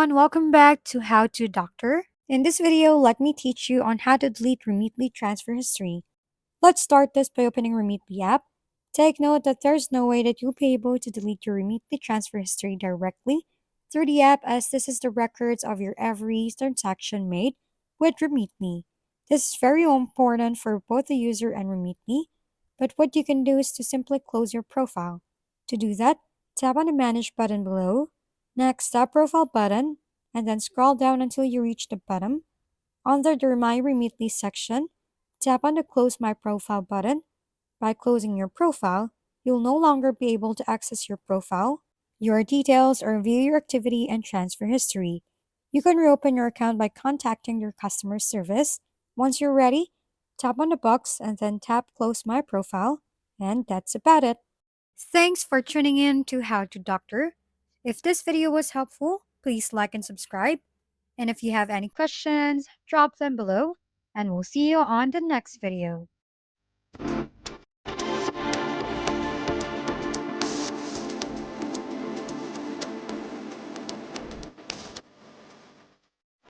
everyone, welcome back to How to Doctor. In this video, let me teach you on how to delete Remitly transfer history. Let's start this by opening Remitly app. Take note that there's no way that you'll be able to delete your Remitly transfer history directly through the app, as this is the records of your every transaction made with Remitly. This is very important for both the user and Remitly, but what you can do is to simply close your profile. To do that, tap on the Manage button below. Next, tap Profile button, and then scroll down until you reach the bottom. Under the My Remitly section, tap on the Close My Profile button. By closing your profile, you'll no longer be able to access your profile, your details, or view your activity and transfer history. You can reopen your account by contacting your customer service. Once you're ready, tap on the box and then tap Close My Profile, and that's about it. Thanks for tuning in to How to Doctor. If this video was helpful, please like and subscribe. And if you have any questions, drop them below, and we'll see you on the next video.